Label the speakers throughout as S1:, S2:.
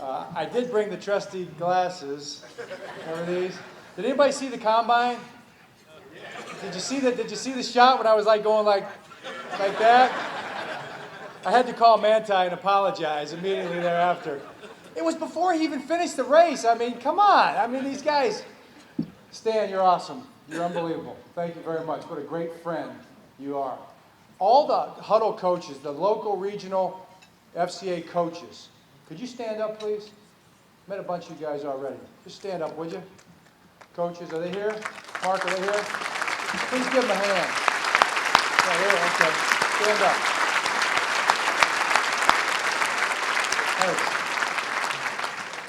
S1: I did bring the trusty glasses. Remember these? Did anybody see the combine? Did you see that? Did you see the shot when I was like going like that? I had to call Manti and apologize immediately thereafter. It was before he even finished the race. I mean, come on. I mean, these guys. Stan, you're awesome. You're unbelievable. Thank you very much. What a great friend you are. All the huddle coaches, the local, regional FCA coaches, could you stand up, please? Met a bunch of you guys already. Just stand up, would you? Coaches, are they here? Mark, are they here? Please give them a hand. Yeah, here, okay. Stand up.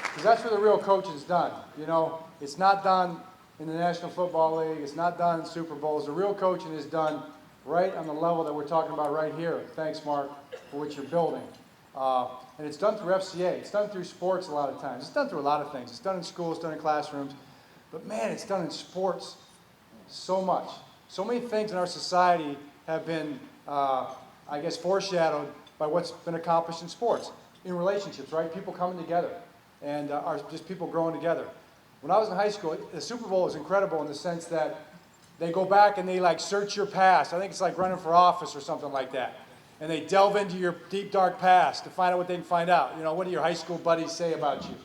S1: Because that's where the real coaching is done. You know, it's not done in the National Football League. It's not done in Super Bowls. The real coaching is done right on the level that we're talking about right here. Thanks, Mark, for what you're building. And it's done through FCA. It's done through sports a lot of times. It's done through a lot of things. It's done in schools, it's done in classrooms. But man, it's done in sports so much. So many things in our society have been, I guess, foreshadowed by what's been accomplished in sports. In relationships, right? People coming together and are just people growing together. When I was in high school, the Super Bowl is incredible in the sense that they go back and they like search your past. I think it's like running for office or something like that. And they delve into your deep, dark past to find out what they can find out. You know, what do your high school buddies say about you?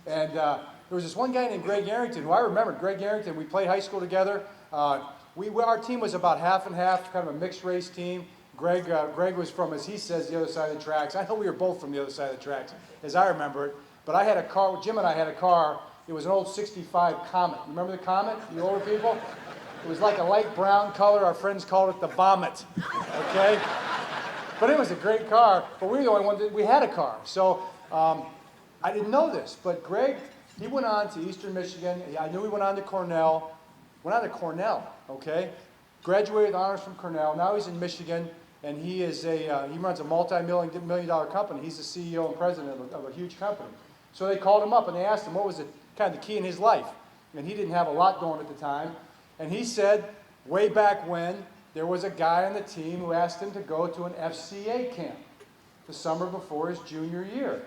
S1: And there was this one guy named Greg Arrington, who I remembered. Greg Arrington, we played high school together. Our team was about half and half, kind of a mixed race team. Greg was from, as he says, the other side of the tracks. I know we were both from the other side of the tracks, as I remember it. But I had a car, Jim and I had a car. It was an old 65 Comet. Remember the Comet, you older people? It was like a light brown color. Our friends called it the Vomit, okay? But it was a great car, but we were the only one that we had a car. So I didn't know this, but Greg, he went on to Eastern Michigan. I knew he went on to Cornell. Okay? Graduated with honors from Cornell. Now he's in Michigan, and he runs a multi-million dollar company. He's the CEO and president of a huge company. So they called him up and they asked him what was kind of the key in his life. And he didn't have a lot going at the time. And he said, way back when, there was a guy on the team who asked him to go to an FCA camp the summer before his junior year.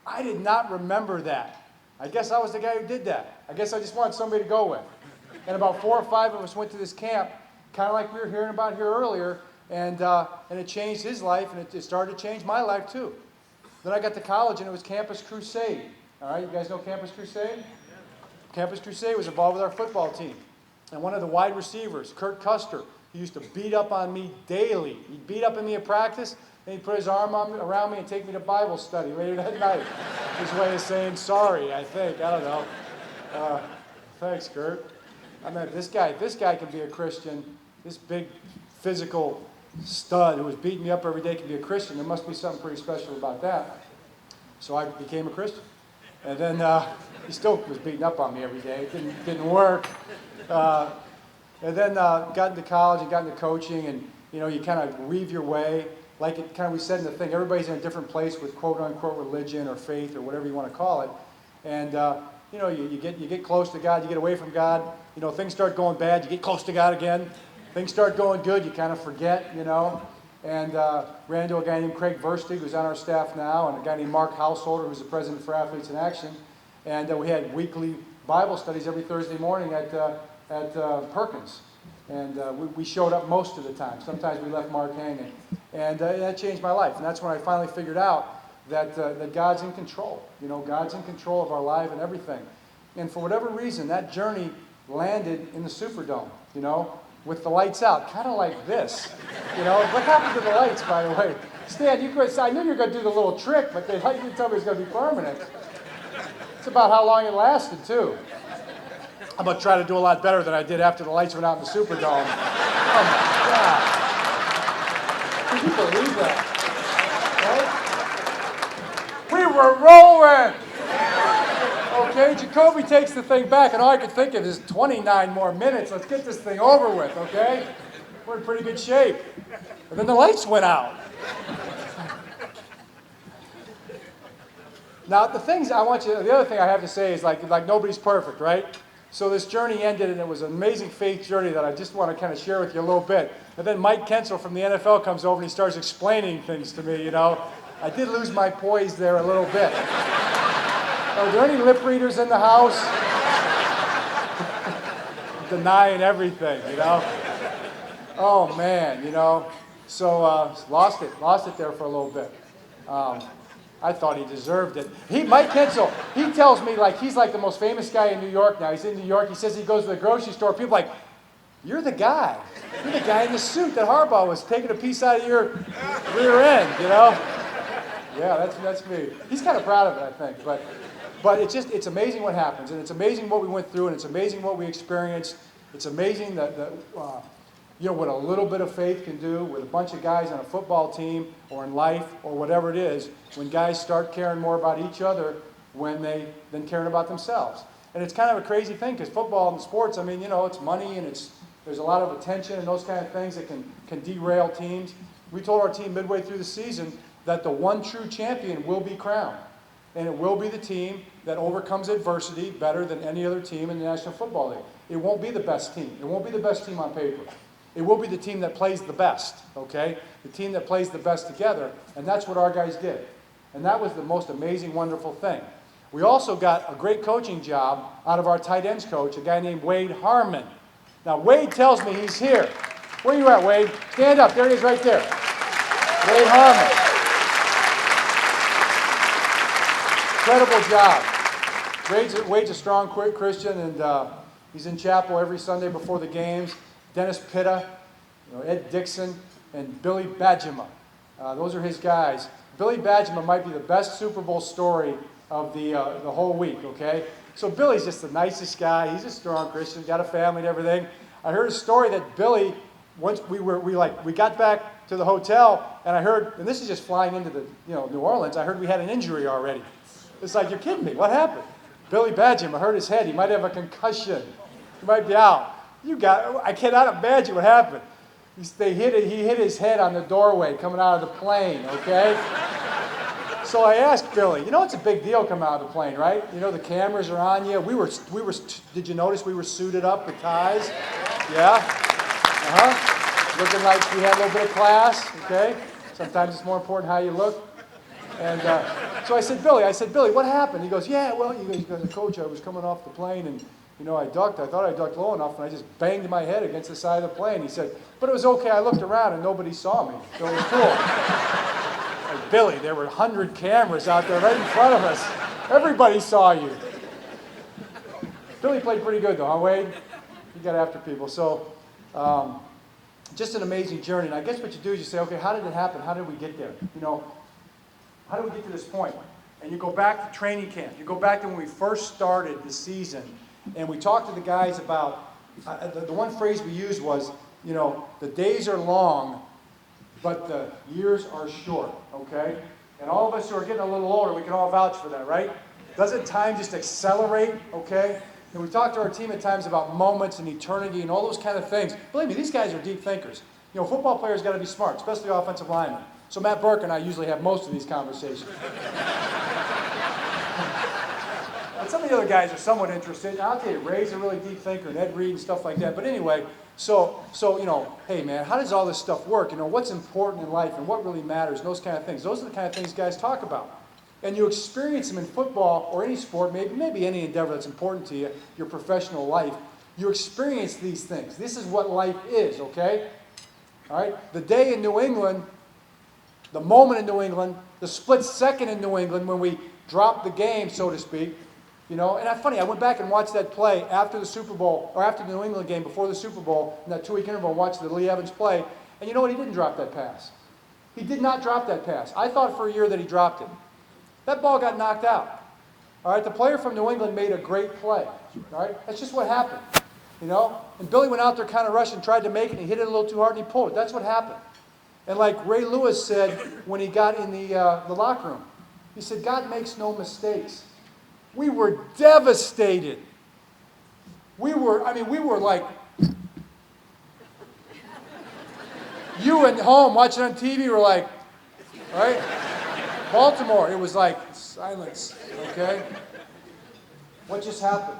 S1: I did not remember that. I guess I was the guy who did that. I guess I just wanted somebody to go with. And about 4 or 5 of us went to this camp, kind of like we were hearing about here earlier, and it changed his life, and it started to change my life too. Then I got to college, and it was Campus Crusade. All right, you guys know Campus Crusade? Campus Crusade was involved with our football team. And one of the wide receivers, Kurt Custer, he used to beat up on me daily. He'd beat up on me at practice, then he'd put his arm around me and take me to Bible study later that night. His way of saying sorry, I think. I don't know. Thanks, Kurt. I mean, this guy can be a Christian. This big physical stud who was beating me up every day can be a Christian. There must be something pretty special about that. So I became a Christian. And then he still was beating up on me every day. It didn't work. And then got into college and got into coaching, and you kind of weave your way. Like it kind of we said in the thing, everybody's in a different place with quote unquote religion or faith or whatever you want to call it. And you get close to God, you get away from God. Things start going bad, you get close to God again. Things start going good, you kind of forget. And ran into a guy named Craig Verstig, who's on our staff now, and a guy named Mark Householder, who's the president for Athletes in Action. And we had weekly Bible studies every Thursday morning at Perkins. And we showed up most of the time. Sometimes we left Mark hanging. And that changed my life. And that's when I finally figured out that God's in control. God's in control of our life and everything. And for whatever reason, that journey landed in the Superdome, with the lights out, kind of like this. What happened to the lights, by the way? Stan, I knew you were going to do the little trick, but they didn't tell me it was going to be permanent. It's about how long it lasted, too. I'm going to try to do a lot better than I did after the lights went out in the Superdome. Oh, my God. Can you believe that? Right? We were rolling! Okay, Jacoby takes the thing back, and all I could think of is 29 more minutes. Let's get this thing over with, okay? We're in pretty good shape. And then the lights went out. Now, the other thing I have to say is like nobody's perfect, right? So this journey ended, and it was an amazing faith journey that I just want to kind of share with you a little bit. And then Mike Kensel from the NFL comes over, and he starts explaining things to me, I did lose my poise there a little bit. Are there any lip readers in the house? Denying everything, you know? Oh, man, you know? So, lost it there for a little bit. I thought he deserved it. Mike Hensel, he tells me like he's like the most famous guy in New York now. He's in New York. He says he goes to the grocery store. People are like, you're the guy. You're the guy in the suit that Harbaugh was taking a piece out of your rear end, you know? Yeah, that's me. He's kind of proud of it, I think. But it's amazing what happens, and it's amazing what we went through, and it's amazing what we experienced. It's amazing that what a little bit of faith can do with a bunch of guys on a football team or in life or whatever it is, when guys start caring more about each other than caring about themselves. And it's kind of a crazy thing because football and sports, I mean, you know, it's money and there's a lot of attention and those kind of things that can derail teams. We told our team midway through the season that the one true champion will be crowned. And it will be the team that overcomes adversity better than any other team in the National Football League. It won't be the best team. It won't be the best team on paper. It will be the team that plays the best, okay? The team that plays the best together, and that's what our guys did. And that was the most amazing, wonderful thing. We also got a great coaching job out of our tight ends coach, a guy named Wade Harmon. Now, Wade tells me he's here. Where you at, Wade? Stand up. There he is right there. Wade Harmon. Incredible job. Wade's a strong, quick Christian, and he's in chapel every Sunday before the games. Dennis Pitta, Ed Dixon, and Billy Badgema. Those are his guys. Billy Badgema might be the best Super Bowl story of the whole week, okay? So Billy's just the nicest guy. He's a strong Christian, got a family and everything. I heard a story that Billy, once we got back to the hotel, and I heard, and this is just flying into the New Orleans, I heard we had an injury already. It's like, you're kidding me, what happened? Billy Badgema hurt his head. He might have a concussion. He might be out. I cannot imagine what happened. He hit his head on the doorway coming out of the plane, okay? So I asked Billy, it's a big deal coming out of the plane, right? The cameras are on you. Did you notice we were suited up with ties? Yeah? Looking like we had a little bit of class, okay? Sometimes it's more important how you look. And so I said, Billy, what happened? He goes, yeah, well, he goes, Coach, I was coming off the plane and I thought I ducked low enough, and I just banged my head against the side of the plane. He said, but it was okay. I looked around, and nobody saw me, so it was cool. Like, Billy, there were 100 cameras out there right in front of us. Everybody saw you. Billy played pretty good, though, huh, Wade? He got after people. So just an amazing journey. And I guess what you do is you say, okay, how did it happen? How did we get there? How did we get to this point? And you go back to training camp. You go back to when we first started the season. And we talked to the guys about, the one phrase we used was, the days are long, but the years are short, okay? And all of us who are getting a little older, we can all vouch for that, right? Doesn't time just accelerate, okay? And we talked to our team at times about moments and eternity and all those kind of things. Believe me, these guys are deep thinkers. Football players got to be smart, especially offensive linemen. So Matt Burke and I usually have most of these conversations. But some of the other guys are somewhat interested. And I'll tell you, Ray's a really deep thinker, and Ed Reed and stuff like that. But anyway, so hey man, how does all this stuff work? What's important in life and what really matters, and those kind of things. Those are the kind of things guys talk about. And you experience them in football or any sport, maybe any endeavor that's important to you, your professional life. You experience these things. This is what life is, okay? All right? The day in New England, the moment in New England, the split second in New England when we dropped the game, so to speak. And it's funny, I went back and watched that play after the Super Bowl, or after the New England game, before the Super Bowl, in that 2-week interval, and watched the Lee Evans play. And you know what? He didn't drop that pass. He did not drop that pass. I thought for a year that he dropped it. That ball got knocked out. All right, the player from New England made a great play. All right, that's just what happened. And Billy went out there kind of rushing, tried to make it, and he hit it a little too hard, and he pulled it. That's what happened. And like Ray Lewis said when he got in the locker room, he said, God makes no mistakes. We were devastated. We were like, you at home watching on TV were like, right? Baltimore, it was like silence, okay? What just happened?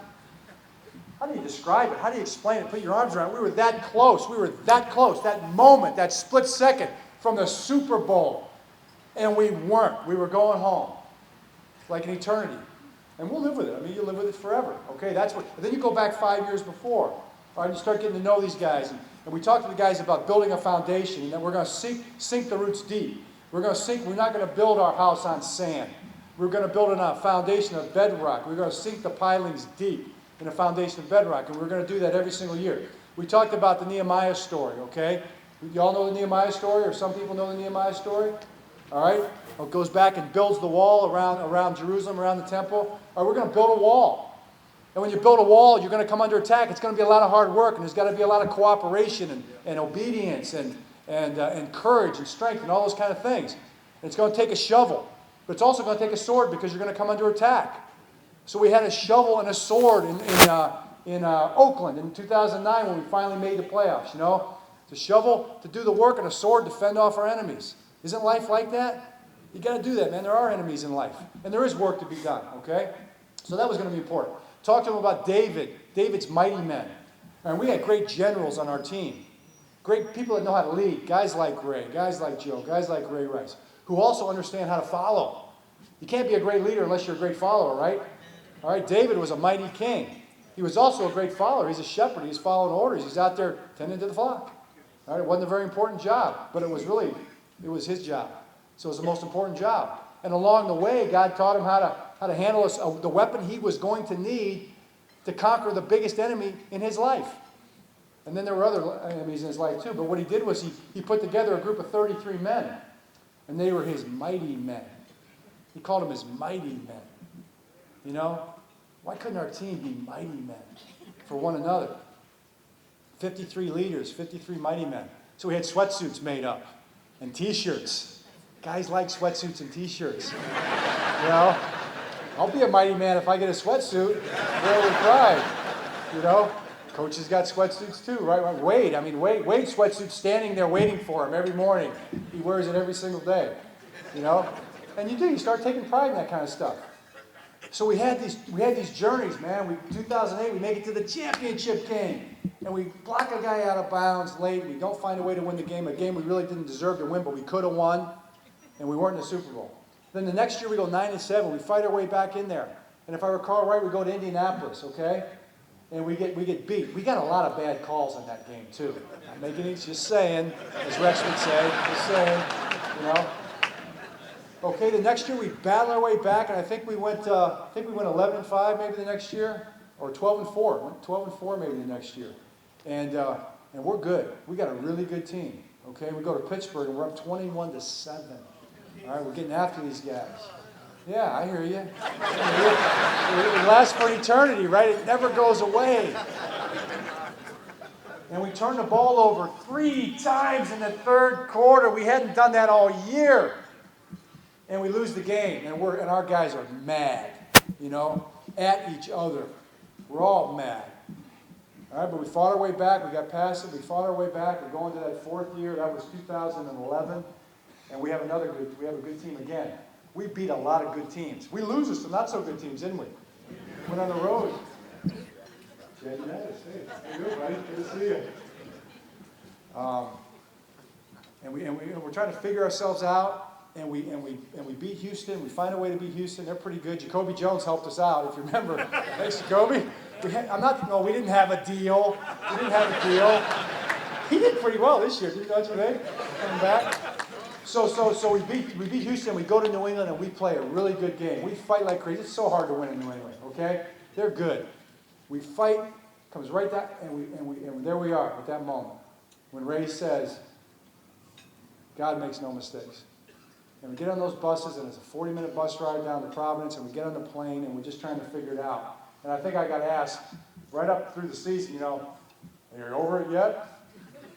S1: How do you describe it? How do you explain it? Put your arms around it. We were that close. We were that close. That moment, that split second from the Super Bowl. And we weren't. We were going home. Like an eternity. And we'll live with it. I mean, you live with it forever. Okay, that's what. And then you go back 5 years before. All right, you start getting to know these guys. And we talk to the guys about building a foundation, and that we're going to sink the roots deep. We're not going to build our house on sand. We're going to build it on a foundation of bedrock. We're going to sink the pilings deep in a foundation of bedrock, and we're going to do that every single year. We talked about the Nehemiah story, okay? You all know the Nehemiah story, or some people know the Nehemiah story? All right? It goes back and builds the wall around Jerusalem, around the temple. All right, we're going to build a wall. And when you build a wall, you're going to come under attack. It's going to be a lot of hard work, and there's got to be a lot of cooperation and obedience and courage and strength and all those kind of things. And it's going to take a shovel, but it's also going to take a sword because you're going to come under attack. So we had a shovel and a sword in Oakland in 2009 when we finally made the playoffs. You know, the shovel to do the work and a sword to fend off our enemies. Isn't life like that? You got to do that, man. There are enemies in life, and there is work to be done. Okay, so that was going to be important. Talk to him about David's mighty men. And we had great generals on our team. Great people that know how to lead. Guys like Ray, guys like Joe, guys like Ray Rice, who also understand how to follow. You can't be a great leader unless you're a great follower, right? All right, David was a mighty king. He was also a great follower. He's a shepherd. He's following orders. He's out there tending to the flock. All right, it wasn't a very important job, but it was his job. So it was the most important job. And along the way, God taught him how to handle the weapon he was going to need to conquer the biggest enemy in his life. And then there were other enemies in his life too. But what he did was he put together a group of 33 men. And they were his mighty men. He called them his mighty men. You know? Why couldn't our team be mighty men for one another? 53 leaders, 53 mighty men. So we had sweatsuits made up and T-shirts. Guys like sweatsuits and T-shirts. You know? I'll be a mighty man if I get a sweatsuit. Wear with pride. You know? Coaches got sweatsuits too, right? Wade sweatsuit standing there waiting for him every morning. He wears it every single day. You know? And you start taking pride in that kind of stuff. So we had these journeys, man. 2008, we make it to the championship game. And we block a guy out of bounds late. We don't find a way to win the game. A game we really didn't deserve to win, but we could have won. And we weren't in the Super Bowl. Then the next year we go 9-7. We fight our way back in there. And if I recall right, we go to Indianapolis, okay? And we get beat. We got a lot of bad calls in that game too. Not making it, just saying, as Rex would say, just saying, you know. Okay, the next year we battle our way back, and I think we went 11-5 maybe the next year, or 12-4. Went 12-4 maybe the next year, and we're good. We got a really good team. Okay, we go to Pittsburgh and we're up 21-7. All right, we're getting after these guys. Yeah, I hear you. It lasts for eternity, right? It never goes away. And we turn the ball over 3 times in the third quarter. We hadn't done that all year. And we lose the game, and our guys are mad, you know, at each other. We're all mad. All right, but we fought our way back. We got past it. We fought our way back. We're going to that 4th year. That was 2011. And we have a good team again. We beat a lot of good teams. We lose to some not so good teams, didn't we? Went on the road. Hey, good, buddy. Good to see you. And we're trying to figure ourselves out. And we beat Houston. We find a way to beat Houston. They're pretty good. Jacoby Jones helped us out, if you remember. Thanks, Jacoby. We didn't have a deal. He did pretty well this year, didn't you, Ray? Coming back. So we beat Houston. We go to New England and we play a really good game. We fight like crazy. It's so hard to win in New England. Okay, they're good. We fight. Comes right down, and there we are at that moment when Ray says, "God makes no mistakes." And we get on those buses, and it's a 40-minute bus ride down to Providence, and we get on the plane, and we're just trying to figure it out. And I think I got asked right up through the season, you know, "Are you over it yet?"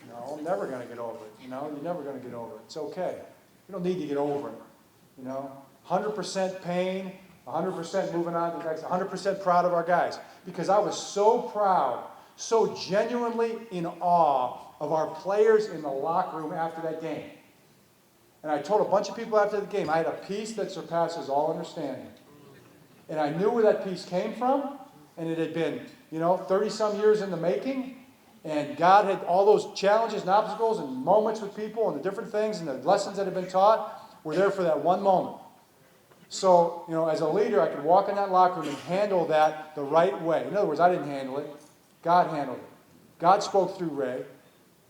S1: No, I'm never going to get over it. You know, you're never going to get over it. It's okay. You don't need to get over it. You know, 100% pain, 100% moving on to the next, 100% proud of our guys. Because I was so proud, so genuinely in awe of our players in the locker room after that game. And I told a bunch of people after the game, I had a peace that surpasses all understanding. And I knew where that peace came from, and it had been, 30-some years in the making. And God had all those challenges and obstacles and moments with people and the different things and the lessons that had been taught were there for that one moment. So, as a leader, I could walk in that locker room and handle that the right way. In other words, I didn't handle it. God handled it. God spoke through Ray.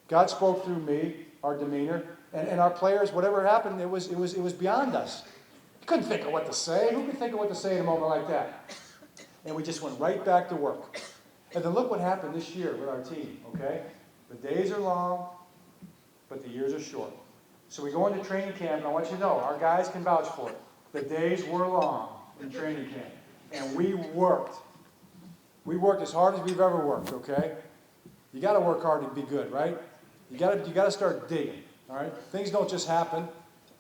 S1: God spoke through me, our demeanor, and our players. Whatever happened, it was beyond us. You couldn't think of what to say. Who could think of what to say in a moment like that? And we just went right back to work. And then look what happened this year with our team, okay? The days are long, but the years are short. So we go into training camp, and I want you to know, our guys can vouch for it. The days were long in training camp. And we worked. We worked as hard as we've ever worked, okay? You got to work hard to be good, right? You got to start digging, all right? Things don't just happen,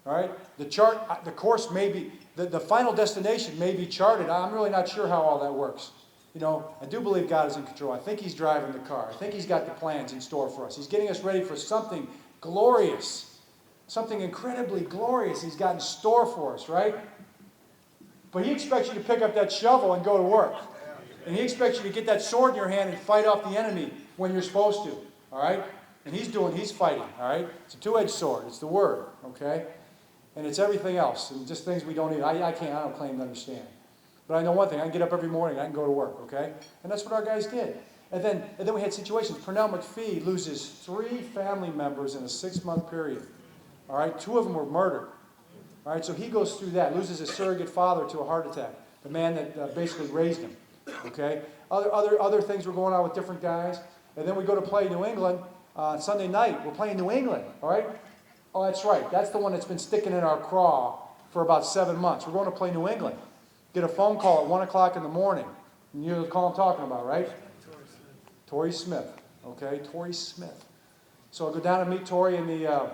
S1: all right? The course may be, the final destination may be charted. I'm really not sure how all that works. I do believe God is in control. I think He's driving the car. I think He's got the plans in store for us. He's getting us ready for something glorious, something incredibly glorious He's got in store for us, right? But He expects you to pick up that shovel and go to work. And He expects you to get that sword in your hand and fight off the enemy when you're supposed to, all right? And He's fighting, all right? It's a two-edged sword. It's the Word, okay? And it's everything else, and just things we don't even, I don't claim to understand. But I know one thing, I can get up every morning, I can go to work, okay? And that's what our guys did. And then we had situations. Pernell McPhee loses 3 family members in a 6-month period, all right? 2 of them were murdered, all right? So he goes through that, loses his surrogate father to a heart attack, the man that basically raised him, okay? Other things were going on with different guys. And then we go to play New England Sunday night. We're playing New England, all right? Oh, that's right. That's the one that's been sticking in our craw for about 7 months. We're going to play New England. Get a phone call at 1 o'clock in the morning. And you know the call I'm talking about, right? Torrey Smith. Okay, Torrey Smith. So I go down and meet Torrey in the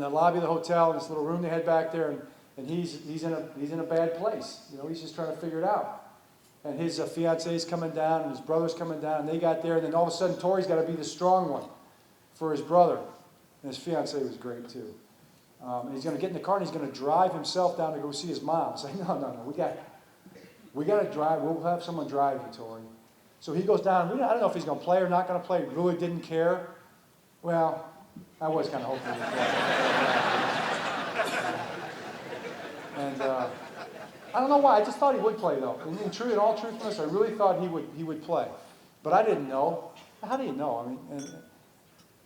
S1: lobby of the hotel, in this little room they had back there, and he's in a bad place. He's just trying to figure it out. And his fiance's coming down, and his brother's coming down, and they got there, and then all of a sudden Torrey's got to be the strong one for his brother. And his fiance was great too. And he's going to get in the car and he's going to drive himself down to go see his mom. Say, no, we got to drive. We'll have someone drive you, Torrey. So he goes down. I don't know if he's going to play or not going to play. He really didn't care. Well, I was kind of hoping he would play. And I don't know why. I just thought he would play, though. In all truthfulness, I really thought he would play. But I didn't know. How do you know?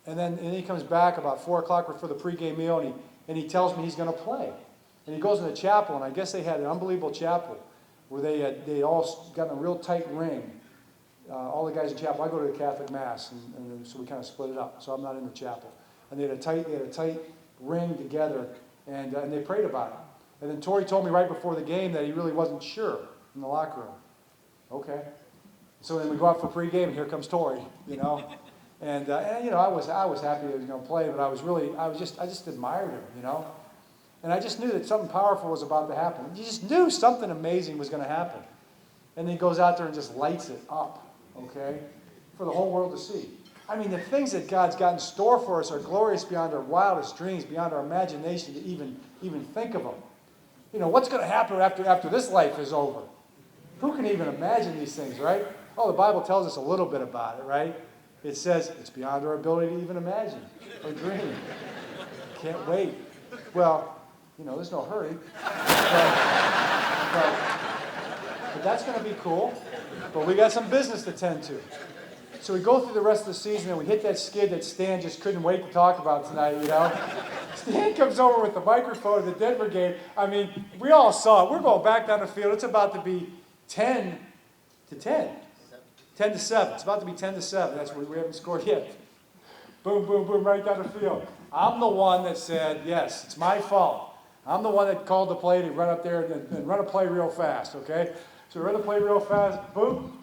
S1: And then he comes back about 4 o'clock for the pregame meal, and he tells me he's going to play. And he goes in the chapel, and I guess they had an unbelievable chapel where they all got in a real tight ring. All the guys in chapel. I go to the Catholic Mass, and so we kind of split it up. So I'm not in the chapel. And they had a tight ring together, and they prayed about it. And then Torrey told me right before the game that he really wasn't sure in the locker room. Okay. So then we go out for pregame, and here comes Torrey, And I was happy that he was going to play, but I just admired him, And I just knew that something powerful was about to happen. You just knew something amazing was going to happen. And then he goes out there and just lights it up, okay, for the whole world to see. The things that God's got in store for us are glorious beyond our wildest dreams, beyond our imagination to even think of them. What's going to happen after this life is over? Who can even imagine these things, right? Oh, the Bible tells us a little bit about it, right? It says it's beyond our ability to even imagine or dream. Can't wait. Well, there's no hurry. But that's going to be cool. But we got some business to tend to. So we go through the rest of the season, and we hit that skid that Stan just couldn't wait to talk about tonight, Stan comes over with the microphone of the Denver game. We all saw it. We're going back down the field. It's about to be 10-10. 10-7. It's about to be 10-7. That's where we haven't scored yet. Boom, boom, boom, right down the field. I'm the one that said, yes, it's my fault. I'm the one that called the play to run up there and run a play real fast, okay? So we run the play real fast. Boom.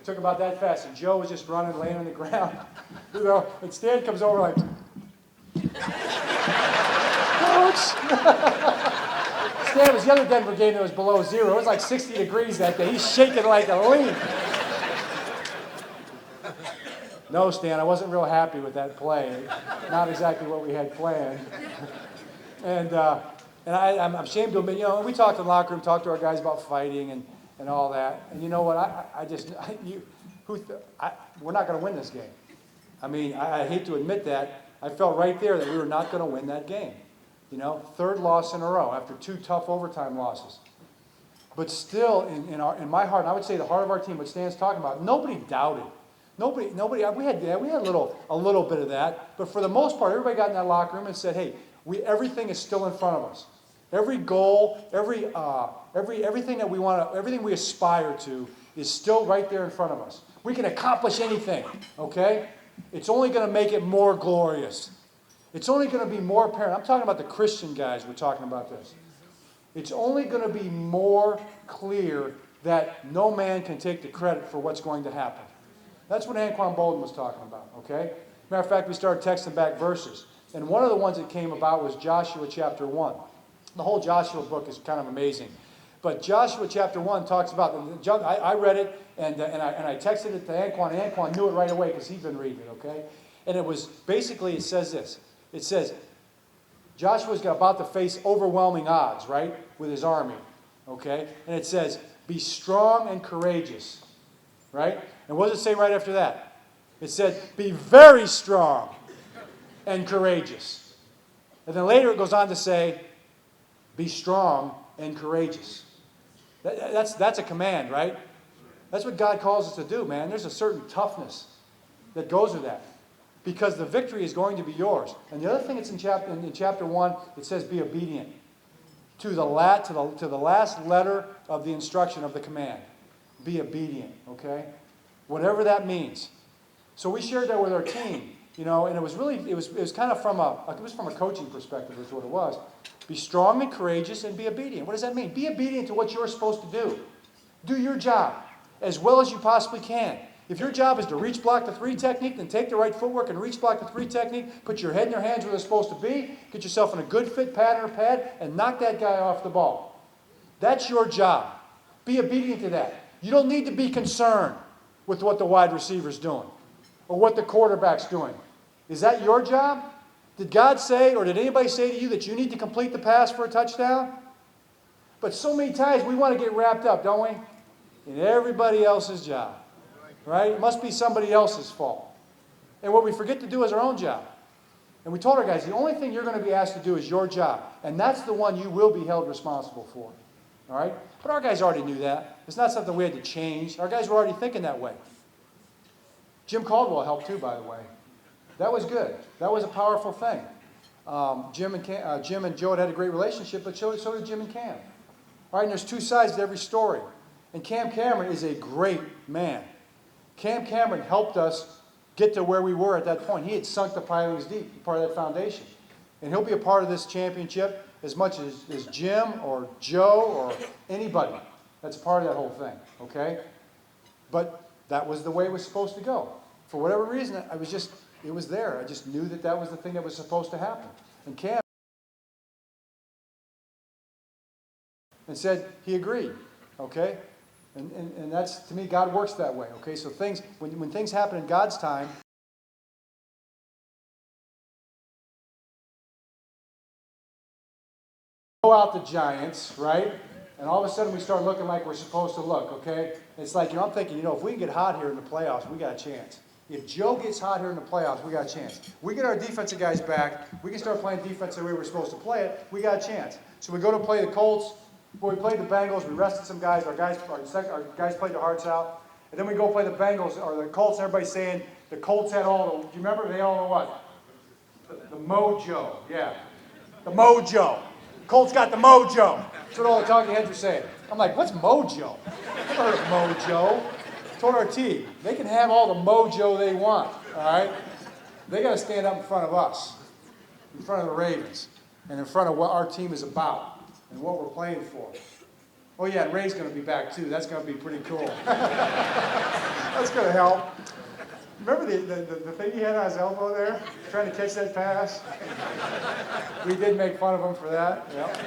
S1: Took about that fast. And Joe was just running, laying on the ground. And Stan comes over like, Coach! Stan was the other Denver game that was below 0. It was like 60 degrees that day. He's shaking like a leaf. No, Stan, I wasn't real happy with that play. Not exactly what we had planned. And I'm ashamed to admit, we talked in the locker room, talked to our guys about fighting and all that. And you know what? We're not going to win this game. I hate to admit that. I felt right there that we were not going to win that game. You know, third loss in a row after 2 tough overtime losses. But still, in my heart, and I would say the heart of our team, what Stan's talking about, nobody doubted. Nobody. We had a little bit of that, but for the most part, everybody got in that locker room and said, "Hey, everything is still in front of us. Every goal, everything that we want, everything we aspire to, is still right there in front of us. We can accomplish anything. Okay? It's only going to make it more glorious. It's only going to be more apparent." I'm talking about the Christian guys. We're talking about this. It's only going to be more clear that no man can take the credit for what's going to happen. That's what Anquan Bolden was talking about, okay? Matter of fact, we started texting back verses. And one of the ones that came about was Joshua chapter 1. The whole Joshua book is kind of amazing. But Joshua chapter 1 talks about, I read it, and I texted it to Anquan, and Anquan knew it right away because he'd been reading it, okay? And it was, basically, it says this. It says, Joshua's about to face overwhelming odds, right, with his army, okay? And it says, be strong and courageous, right? And what does it say right after that? It said, be very strong and courageous. And then later it goes on to say, be strong and courageous. That's a command, right? That's what God calls us to do, man. There's a certain toughness that goes with that. Because the victory is going to be yours. And the other thing that's in chapter 1, it says be obedient to the last letter of the instruction of the command. Be obedient, okay? Whatever that means. So we shared that with our team, you know, and it was kind of from a coaching perspective is what it was. Be strong and courageous and be obedient. What does that mean? Be obedient to what you're supposed to do. Do your job as well as you possibly can. If your job is to reach block the 3 technique, then take the right footwork and reach block the 3 technique, put your head in your hands where they're supposed to be, get yourself in a good fit pattern or pad, and knock that guy off the ball. That's your job. Be obedient to that. You don't need to be concerned with what the wide receiver's doing or what the quarterback's doing. Is that your job? Did God say, or did anybody say to you that you need to complete the pass for a touchdown? But so many times we want to get wrapped up, don't we? In everybody else's job. Right? It must be somebody else's fault. And what we forget to do is our own job. And we told our guys, the only thing you're going to be asked to do is your job. And that's the one you will be held responsible for. All right? But our guys already knew that. It's not something we had to change. Our guys were already thinking that way. Jim Caldwell helped too, by the way. That was good. That was a powerful thing. Jim and Joe had a great relationship, but so did Jim and Cam. All right, and there's 2 sides to every story. And Cam Cameron is a great man. Cam Cameron helped us get to where we were at that point. He had sunk the pilings deep, part of that foundation. And he'll be a part of this championship as much as Jim or Joe or anybody that's part of that whole thing, okay? But that was the way it was supposed to go. For whatever reason, it was there. I just knew that was the thing that was supposed to happen. And Cam and said he agreed, okay? And that's, to me, God works that way, okay? So when things happen in God's time, blow out the Giants, right? And all of a sudden we start looking like we're supposed to look, okay? It's like, I'm thinking, if we can get hot here in the playoffs, we got a chance. If Joe gets hot here in the playoffs, we got a chance. We get our defensive guys back, we can start playing defense the way we're supposed to play it, we got a chance. So we go to play the Colts. Well, we played the Bengals. We rested some guys. Our guys played their hearts out. And then we go play the Bengals or the Colts. And everybody's saying the Colts had all the, do you remember? They all know what? The mojo. Yeah. The mojo. Colts got the mojo. That's what all the talking heads were saying. I'm like, what's mojo? I've heard of mojo. Told our team, they can have all the mojo they want. All right? They got to stand up in front of us, in front of the Ravens, and in front of what our team is about. And what we're playing for. Oh yeah, and Ray's going to be back too. That's going to be pretty cool. That's going to help. Remember the thing he had on his elbow there? Trying to catch that pass? We did make fun of him for that. Yep.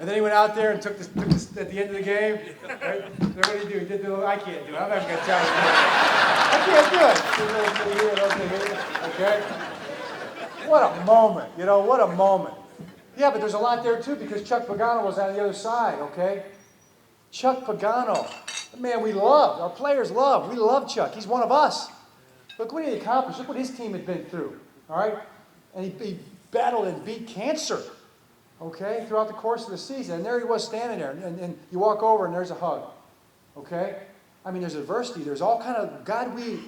S1: And then he went out there and took this at the end of the game. Right? What did he do? He did the little, I can't do it. I'm not even going to tell you. I can't do it. Okay? What a moment. What a moment. Yeah, but there's a lot there too because Chuck Pagano was on the other side, okay? Chuck Pagano. Man, we loved. Our players loved. We love Chuck. He's one of us. Look what he accomplished. Look what his team had been through, all right? And he battled and beat cancer, okay, throughout the course of the season. And there he was standing there, and you walk over and there's a hug, okay? I mean, there's adversity. There's all kind of,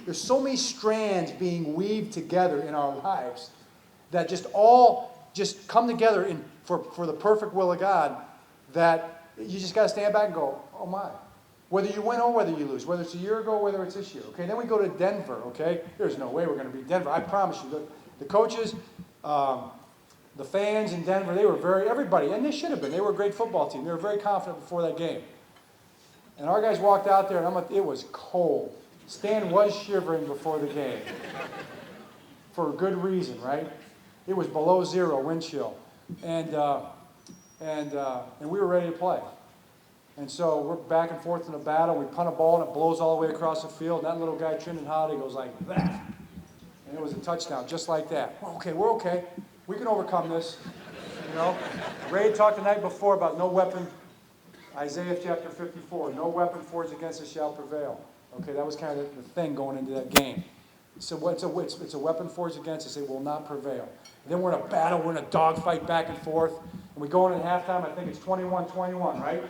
S1: there's so many strands being weaved together in our lives that just all just come together for the perfect will of God, that you just got to stand back and go, oh my. Whether you win or whether you lose, whether it's a year ago, whether it's this year, okay? Then we go to Denver, okay? There's no way we're going to beat Denver. I promise you. The coaches, the fans in Denver, they were everybody, and they should have been. They were a great football team. They were very confident before that game. And our guys walked out there, and it was cold. Stan was shivering before the game. For a good reason, right? It was below zero wind chill. And we were ready to play. And so we're back and forth in a battle. We punt a ball, and it blows all the way across the field. And that little guy, Trendon Holiday, goes like that. And it was a touchdown, just like that. We're okay. We can overcome this. You know? Ray had talked the night before about no weapon. Isaiah chapter 54. No weapon forged against us shall prevail. Okay, that was kind of the thing going into that game. So it's a weapon forged against us. It will not prevail. And then we're in a battle. We're in a dogfight back and forth. And we go in at halftime. I think it's 21-21, right?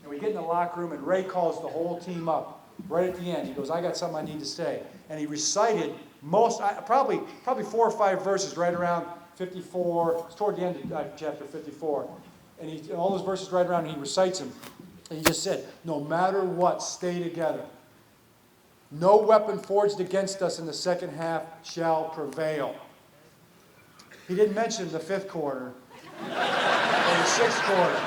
S1: And we get in the locker room, and Ray calls the whole team up right at the end. He goes, I got something I need to say. And he recited probably 4 or 5 verses right around 54. It's toward the end of chapter 54. And all those verses right around, and he recites them. And he just said, no matter what, stay together. No weapon forged against us in the second half shall prevail. He didn't mention the 5th quarter or the 6th quarter.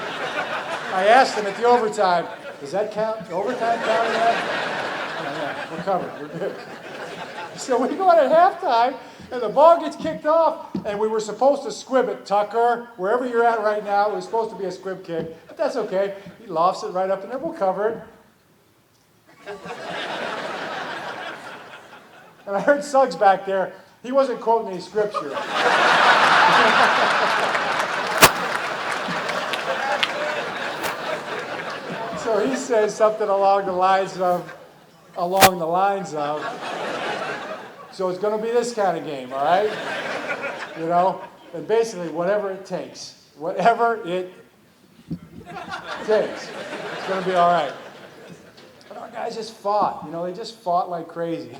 S1: I asked him at the overtime, does that count? The overtime count in that? Oh, yeah, we're covered. We're good. So we go in at halftime, and the ball gets kicked off, and we were supposed to squib it. Tucker, wherever you're at right now, it was supposed to be a squib kick. But that's okay. He lofts it right up in there. We'll cover it. And I heard Suggs back there. He wasn't quoting any scripture. So he says something along the lines of, so it's going to be this kind of game, all right? You know, and basically whatever it takes, it's going to be all right. But our guys just fought, you know, they just fought like crazy.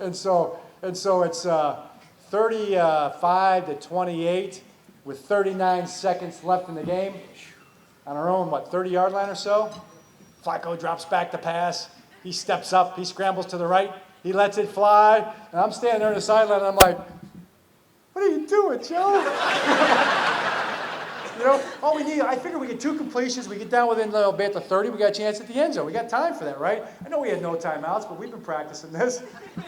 S1: And so it's 35-28 with 39 seconds left in the game on our own, 30-yard line or so. Flacco drops back to pass. He steps up. He scrambles to the right. He lets it fly. And I'm standing there on the sideline, and I'm like, what are you doing, Joe? You know, all we need, I figured we get 2 completions. We get down within a little bit to 30. We got a chance at the end zone. We got time for that, right? I know we had no timeouts, but we've been practicing this.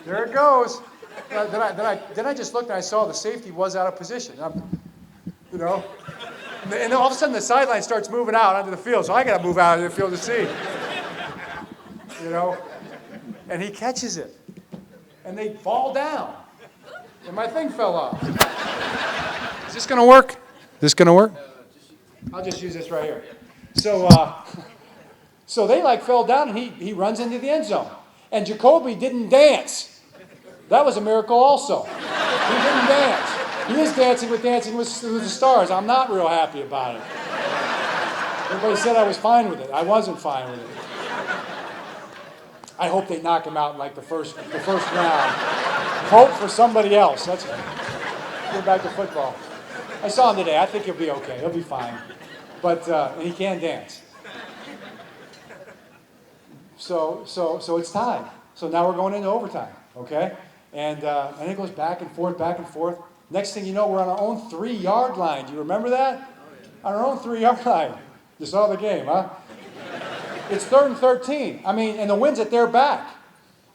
S1: There it goes. Then I just looked, and I saw the safety was out of position. You know. And all of a sudden, the sideline starts moving out onto the field, so I got to move out of the field to see. You know? And he catches it. And they fall down. And my thing fell off. Is this going to work? This going to work? I'll just use this right here. So they fell down, and he runs into the end zone. And Jacoby didn't dance. That was a miracle also. He didn't dance. He is Dancing with the Stars. I'm not real happy about it. Everybody said I was fine with it. I wasn't fine with it. I hope they knock him out in the first round. Hope for somebody else. Let's get back to football. I saw him today. I think he'll be okay. He'll be fine. But and he can dance. So it's tied. So now we're going into overtime. Okay? And it goes back and forth, back and forth. Next thing you know, we're on our own 3-yard line. Do you remember that? Oh, yeah. On our own 3-yard line. You saw the game, huh? It's 3rd and 13. I mean, and the wind's at their back.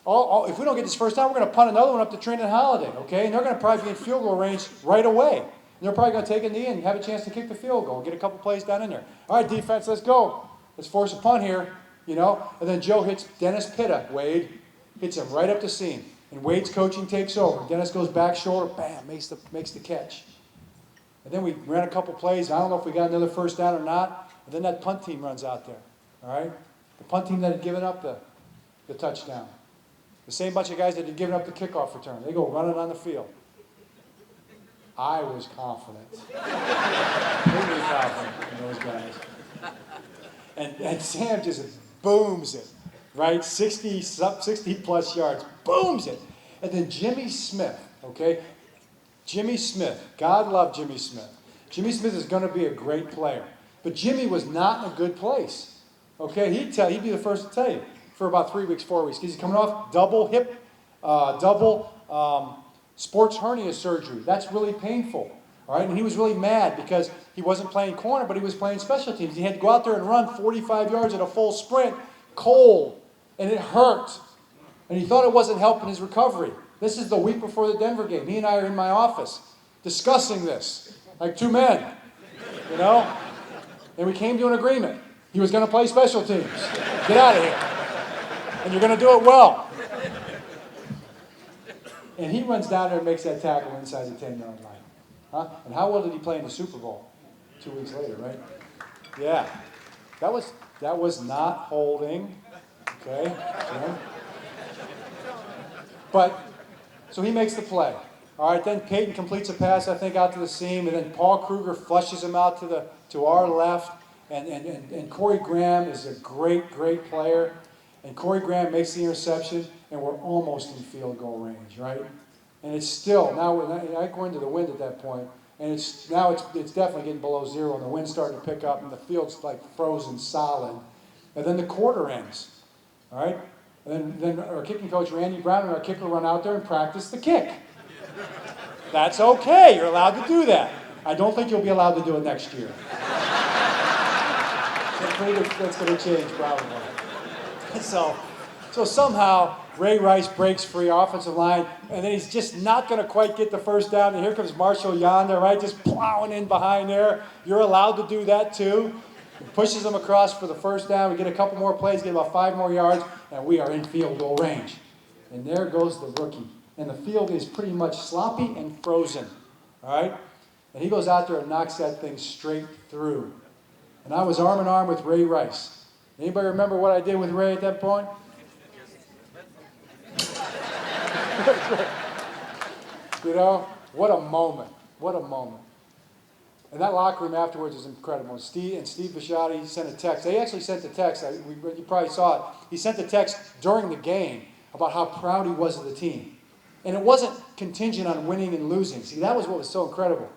S1: If we don't get this first down, we're going to punt another one up to Trendon Holiday, okay? And they're going to probably be in field goal range right away. And they're probably going to take a knee and have a chance to kick the field goal, get a couple plays down in there. All right, defense, let's go. Let's force a punt here, you know? And then Joe hits Dennis Pitta, Wade, hits him right up the seam. And Wade's coaching takes over. Dennis goes back shoulder, bam, makes the catch. And then we ran a couple plays. I don't know if we got another first down or not. And then that punt team runs out there. All right? The punt team that had given up the touchdown. The same bunch of guys that had given up the kickoff return. They go running on the field. I was confident. Completely confident in those guys. And Sam just booms it, right? 60 plus yards, booms it. And then Jimmy Smith, okay? Jimmy Smith, God love Jimmy Smith. Jimmy Smith is going to be a great player. But Jimmy was not in a good place. Okay, he'd be the first to tell you for about 3 weeks, 4 weeks. Because he's coming off double sports hernia surgery. That's really painful. All right, and he was really mad because he wasn't playing corner, but he was playing special teams. He had to go out there and run 45 yards at a full sprint, cold, and it hurt. And he thought it wasn't helping his recovery. This is the week before the Denver game. He and I are in my office discussing this, like two men, you know? And we came to an agreement. He was going to play special teams. Get out of here. And you're going to do it well. And he runs down there and makes that tackle inside the 10-yard line. Huh? And how well did he play in the Super Bowl 2 weeks later, right? Yeah. That was not holding. Okay? Yeah. But, so he makes the play. All right, then Peyton completes a pass, I think, out to the seam, and then Paul Kruger flushes him out to our left. And Corey Graham is a great, great player. And Corey Graham makes the interception, and we're almost in field goal range, right? And it's still, now we're not going to the wind at that point, and it's definitely getting below zero, and the wind's starting to pick up, and the field's like frozen solid. And then the quarter ends, all right? And then our kicking coach, Randy Brown, and our kicker run out there and practice the kick. That's okay. You're allowed to do that. I don't think you'll be allowed to do it next year. That's going to change probably. So somehow Ray Rice breaks free offensive line, and then he's just not going to quite get the first down. And here comes Marshall Yonder, right, just plowing in behind there. You're allowed to do that too. He pushes him across for the first down. We get a couple more plays, get about 5 more yards, and we are in field goal range. And there goes the rookie. And the field is pretty much sloppy and frozen. All right? And he goes out there and knocks that thing straight through. And I was arm in arm with Ray Rice. Anybody remember what I did with Ray at that point? You know, what a moment. What a moment. And that locker room afterwards was incredible. Steve Bisciotti sent a text. They actually sent a text. You probably saw it. He sent a text during the game about how proud he was of the team. And it wasn't contingent on winning and losing. See, that was what was so incredible.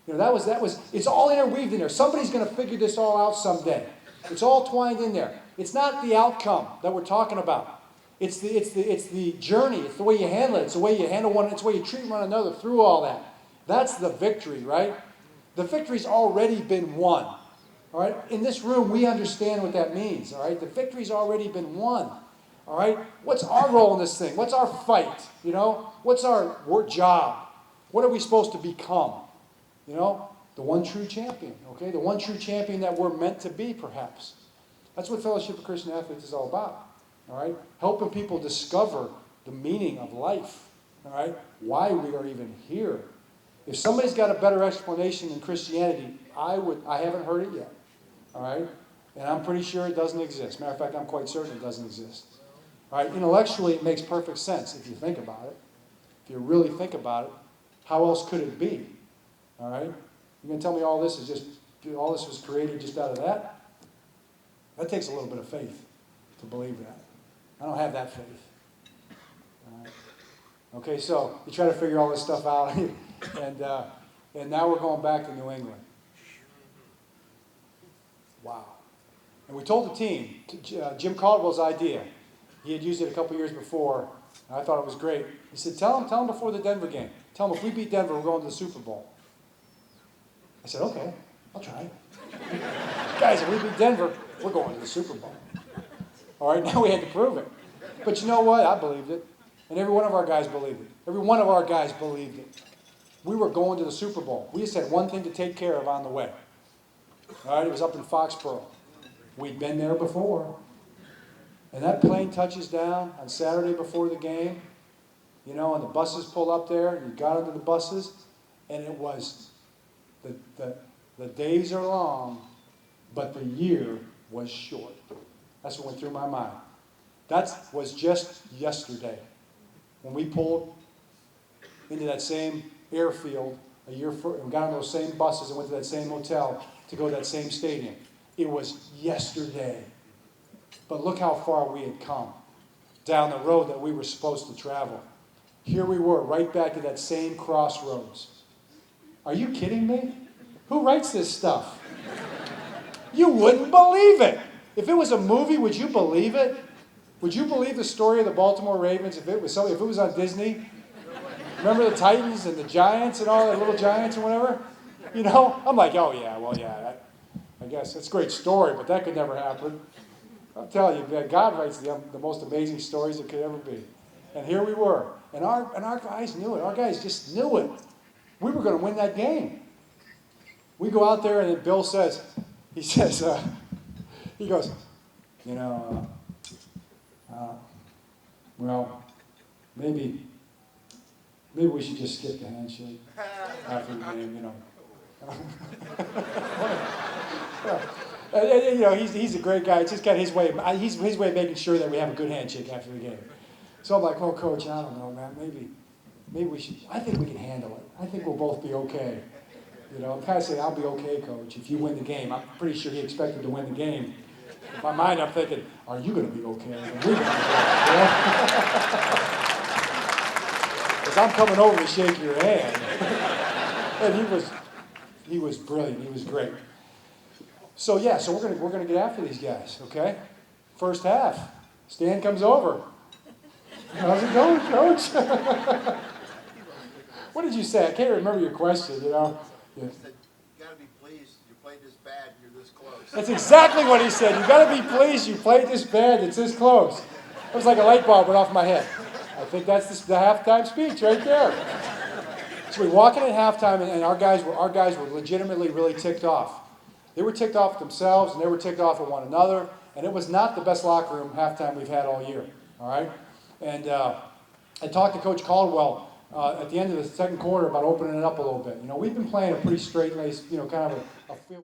S1: You know, that was. It's all interweaved in there. Somebody's going to figure this all out someday. It's all twined in there. It's not the outcome that we're talking about. It's the journey. It's the way you handle it. It's the way you handle one. It's the way you treat one another through all that. That's the victory, right? The victory's already been won. All right? In this room, we understand what that means. All right? The victory's already been won. All right? What's our role in this thing? What's our fight? You know? What's our job? What are we supposed to become? You know? The one true champion. Okay? The one true champion that we're meant to be, perhaps. That's what Fellowship of Christian Athletes is all about. All right? Helping people discover the meaning of life. All right? Why we are even here. If somebody's got a better explanation than Christianity, I haven't heard it yet. All right? And I'm pretty sure it doesn't exist. Matter of fact, I'm quite certain it doesn't exist. All right? Intellectually, it makes perfect sense if you think about it. If you really think about it, how else could it be? All right? You're going to tell me all this was created just out of that? That takes a little bit of faith to believe that. I don't have that faith. All right? Okay, so you try to figure all this stuff out, and now we're going back to New England. Wow. And we told the team, Jim Caldwell's idea. He had used it a couple years before, and I thought it was great. He said, tell them before the Denver game. Tell them if we beat Denver, we're going to the Super Bowl. I said, okay, I'll try. Guys, if we beat Denver, we're going to the Super Bowl. All right, now we had to prove it. But you know what? I believed it. And every one of our guys believed it. Every one of our guys believed it. We were going to the Super Bowl. We just had one thing to take care of on the way. All right, it was up in Foxborough. We'd been there before. And that plane touches down on Saturday before the game, you know, and the buses pull up there, and you got into the buses, and it was, the days are long, but the year was short. That's what went through my mind. That was just yesterday when we pulled into that same airfield and got on those same buses and went to that same hotel to go to that same stadium. It was yesterday. But look how far we had come down the road that we were supposed to travel. Here we were, right back to that same crossroads. Are you kidding me? Who writes this stuff? You wouldn't believe it. If it was a movie, would you believe it? Would you believe the story of the Baltimore Ravens if it was on Disney? Remember the Titans and the Giants and all the little Giants and whatever? You know, I'm like, oh yeah, well yeah, I guess that's a great story, but that could never happen. I'm telling you, man, God writes the most amazing stories that could ever be. And here we were, and our guys knew it. Our guys just knew it. We were going to win that game. We go out there, and then Bill says, he goes, you know, well, maybe we should just skip the handshake after the game, you know. And, you know, he's a great guy. It's just got his way. His way of making sure that we have a good handshake after the game. So I'm like, well, Coach, I don't know, man. Maybe we should. I think we can handle it. I think we'll both be okay. You know, I'm kind of saying, I'll be okay, Coach, if you win the game. I'm pretty sure he expected to win the game. In my mind, I'm thinking, are you going to be okay? Are we going to be okay? You know? Because I'm coming over to shake your hand. And he was brilliant. He was great. So yeah, so we're gonna get after these guys, okay? First half, Stan comes over. How's it going, Coach? What did you say? I can't remember your question. You know.
S2: He said, "You gotta be pleased. You played this bad. And you're this close."
S1: That's exactly what he said. You gotta be pleased. You played this bad. It's this close. It was like a light bulb went off my head. I think that's the halftime speech right there. So we walk in at halftime, and our guys were legitimately really ticked off. They were ticked off at themselves, and they were ticked off at one another, and it was not the best locker room halftime we've had all year, all right? And I talked to Coach Caldwell at the end of the second quarter about opening it up a little bit. You know, we've been playing a pretty straight-laced, you know, kind of a